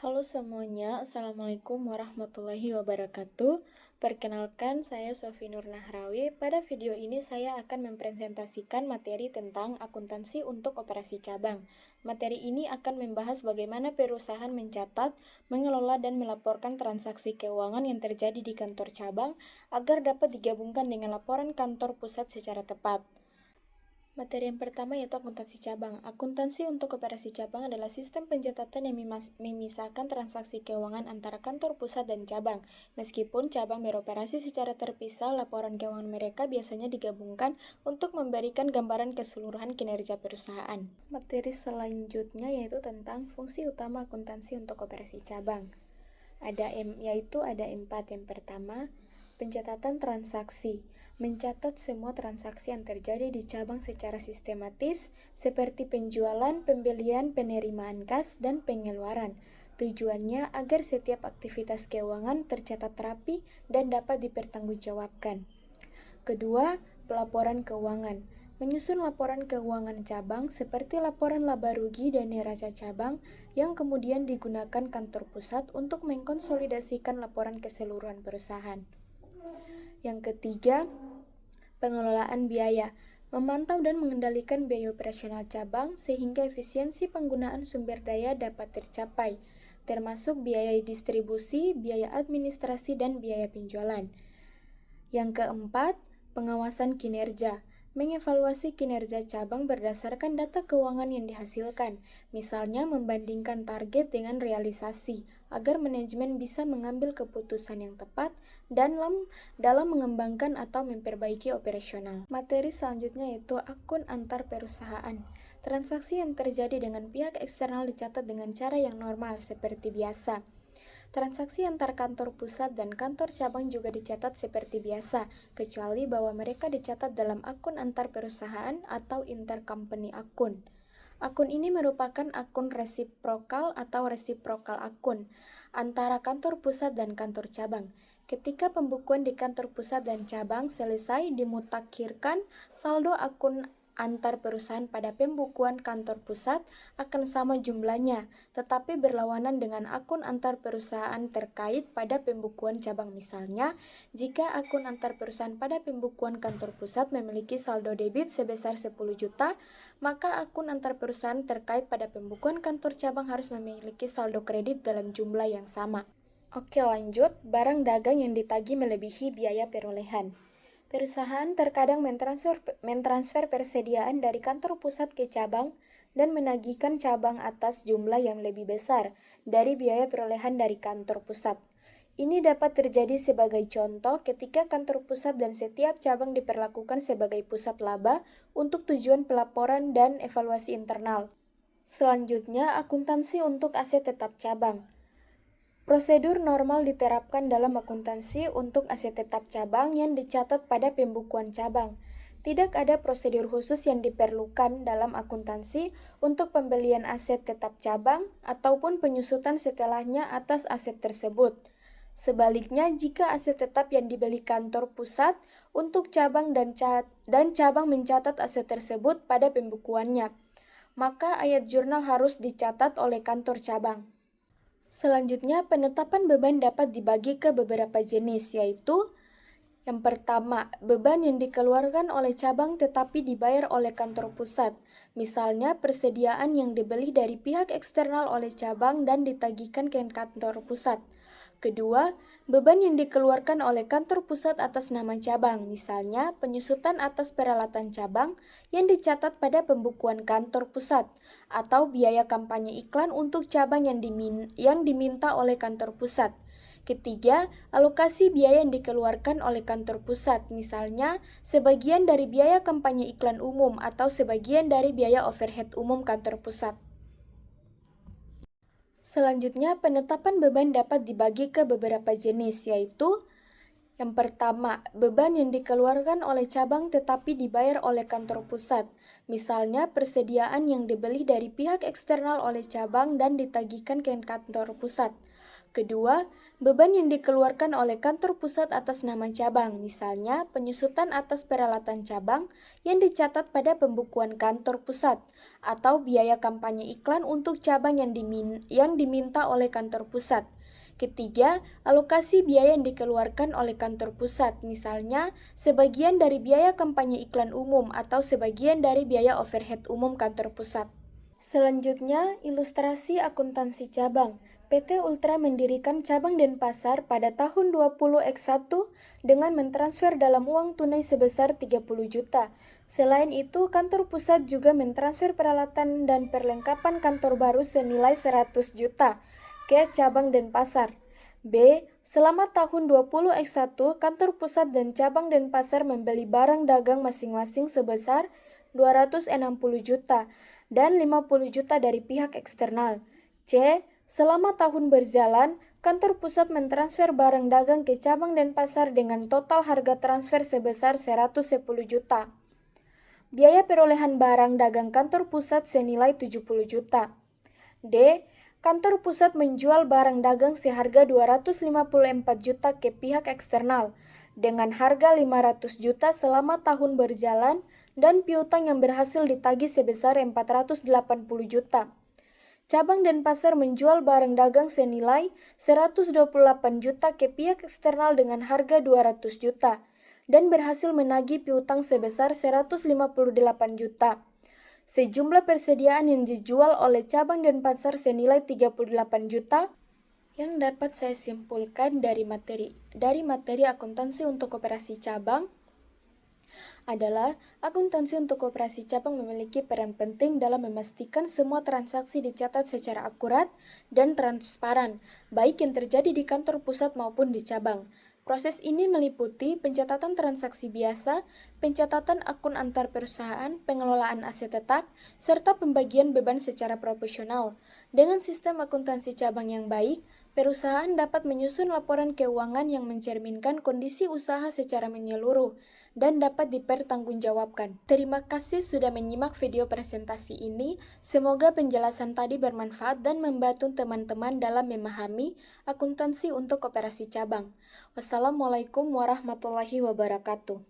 Halo semuanya, Assalamualaikum warahmatullahi wabarakatuh. Perkenalkan, saya Sofi Nur Nahrawi. Pada video ini saya akan mempresentasikan materi tentang akuntansi untuk operasi cabang. Materi ini akan membahas bagaimana perusahaan mencatat, mengelola, dan melaporkan transaksi keuangan yang terjadi di kantor cabang agar dapat digabungkan dengan laporan kantor pusat secara tepat. Materi yang pertama yaitu akuntansi cabang. Akuntansi untuk operasi cabang adalah sistem pencatatan yang memisahkan transaksi keuangan antara kantor pusat dan cabang. Meskipun cabang beroperasi secara terpisah, laporan keuangan mereka biasanya digabungkan untuk memberikan gambaran keseluruhan kinerja perusahaan. Materi selanjutnya yaitu tentang fungsi utama akuntansi untuk operasi cabang. Yaitu ada 4. Yang pertama, pencatatan transaksi. Mencatat semua transaksi yang terjadi di cabang secara sistematis, seperti penjualan, pembelian, penerimaan kas, dan pengeluaran. Tujuannya agar setiap aktivitas keuangan tercatat rapi dan dapat dipertanggungjawabkan. Kedua, pelaporan keuangan. Menyusun laporan keuangan cabang seperti laporan laba rugi dan neraca cabang yang kemudian digunakan kantor pusat untuk mengkonsolidasikan laporan keseluruhan perusahaan. Yang ketiga, pengelolaan biaya. Memantau dan mengendalikan biaya operasional cabang sehingga efisiensi penggunaan sumber daya dapat tercapai, termasuk biaya distribusi, biaya administrasi, dan biaya penjualan. Yang keempat, pengawasan kinerja. Mengevaluasi kinerja cabang berdasarkan data keuangan yang dihasilkan, misalnya membandingkan target dengan realisasi, agar manajemen bisa mengambil keputusan yang tepat dan dalam mengembangkan atau memperbaiki operasional. Materi selanjutnya yaitu akun antar perusahaan. Transaksi yang terjadi dengan pihak eksternal dicatat dengan cara yang normal seperti biasa. Transaksi antar kantor pusat dan kantor cabang juga dicatat seperti biasa, kecuali bahwa mereka dicatat dalam akun antar perusahaan atau intercompany akun. Akun ini merupakan akun resiprokal atau resiprokal akun antara kantor pusat dan kantor cabang. Ketika pembukuan di kantor pusat dan cabang selesai, dimutakhirkan saldo akun antar perusahaan pada pembukuan kantor pusat akan sama jumlahnya, tetapi berlawanan dengan akun antar perusahaan terkait pada pembukuan cabang. Misalnya, jika akun antar perusahaan pada pembukuan kantor pusat memiliki saldo debit sebesar 10 juta, maka akun antar perusahaan terkait pada pembukuan kantor cabang harus memiliki saldo kredit dalam jumlah yang sama. Oke, lanjut. Barang dagang yang ditagih melebihi biaya perolehan. Perusahaan terkadang mentransfer persediaan dari kantor pusat ke cabang dan menagihkan cabang atas jumlah yang lebih besar dari biaya perolehan dari kantor pusat. Ini dapat terjadi sebagai contoh ketika kantor pusat dan setiap cabang diperlakukan sebagai pusat laba untuk tujuan pelaporan dan evaluasi internal. Selanjutnya, akuntansi untuk aset tetap cabang. Prosedur normal diterapkan dalam akuntansi untuk aset tetap cabang yang dicatat pada pembukuan cabang. Tidak ada prosedur khusus yang diperlukan dalam akuntansi untuk pembelian aset tetap cabang ataupun penyusutan setelahnya atas aset tersebut. Sebaliknya, jika aset tetap yang dibeli kantor pusat untuk cabang dan cabang mencatat aset tersebut pada pembukuannya, maka ayat jurnal harus dicatat oleh kantor cabang. Selanjutnya, penetapan beban dapat dibagi ke beberapa jenis, yaitu yang pertama, beban yang dikeluarkan oleh cabang tetapi dibayar oleh kantor pusat. Misalnya, persediaan yang dibeli dari pihak eksternal oleh cabang dan ditagihkan ke kantor pusat. Kedua, beban yang dikeluarkan oleh kantor pusat atas nama cabang, misalnya penyusutan atas peralatan cabang yang dicatat pada pembukuan kantor pusat, atau biaya kampanye iklan untuk cabang yang diminta oleh kantor pusat. Ketiga, alokasi biaya yang dikeluarkan oleh kantor pusat, misalnya sebagian dari biaya kampanye iklan umum atau sebagian dari biaya overhead umum kantor pusat. Selanjutnya, penetapan beban dapat dibagi ke beberapa jenis, yaitu yang pertama, beban yang dikeluarkan oleh cabang tetapi dibayar oleh kantor pusat, misalnya persediaan yang dibeli dari pihak eksternal oleh cabang dan ditagihkan ke kantor pusat. Kedua, beban yang dikeluarkan oleh kantor pusat atas nama cabang, misalnya penyusutan atas peralatan cabang yang dicatat pada pembukuan kantor pusat, atau biaya kampanye iklan untuk cabang yang diminta oleh kantor pusat. Ketiga, alokasi biaya yang dikeluarkan oleh kantor pusat, misalnya sebagian dari biaya kampanye iklan umum atau sebagian dari biaya overhead umum kantor pusat. Selanjutnya, ilustrasi akuntansi cabang. PT Ultra mendirikan cabang Denpasar pada tahun 20X1 dengan mentransfer dalam uang tunai sebesar 30 juta. Selain itu, kantor pusat juga mentransfer peralatan dan perlengkapan kantor baru senilai 100 juta ke cabang Denpasar. B. Selama tahun 20X1, kantor pusat dan cabang Denpasar membeli barang dagang masing-masing sebesar 260 juta dan 50 juta dari pihak eksternal. C. Selama tahun berjalan, kantor pusat mentransfer barang dagang ke cabang Denpasar dengan total harga transfer sebesar 110 juta. Biaya perolehan barang dagang kantor pusat senilai 70 juta. D. Kantor pusat menjual barang dagang seharga 254 juta ke pihak eksternal dengan harga 500 juta selama tahun berjalan dan piutang yang berhasil ditagih sebesar 480 juta. Cabang Denpasar menjual barang dagang senilai 128 juta ke pihak eksternal dengan harga 200 juta dan berhasil menagih piutang sebesar 158 juta. Sejumlah persediaan yang dijual oleh cabang Denpasar senilai 38 juta yang dapat saya simpulkan dari materi akuntansi untuk operasi cabang adalah akuntansi untuk operasi cabang memiliki peran penting dalam memastikan semua transaksi dicatat secara akurat dan transparan, baik yang terjadi di kantor pusat maupun di cabang. Proses ini meliputi pencatatan transaksi biasa, pencatatan akun antar perusahaan, pengelolaan aset tetap, serta pembagian beban secara proporsional. Dengan sistem akuntansi cabang yang baik, perusahaan dapat menyusun laporan keuangan yang mencerminkan kondisi usaha secara menyeluruh dan dapat dipertanggungjawabkan. Terima kasih sudah menyimak video presentasi ini. Semoga penjelasan tadi bermanfaat dan membantu teman-teman dalam memahami akuntansi untuk operasi cabang. Wassalamualaikum warahmatullahi wabarakatuh.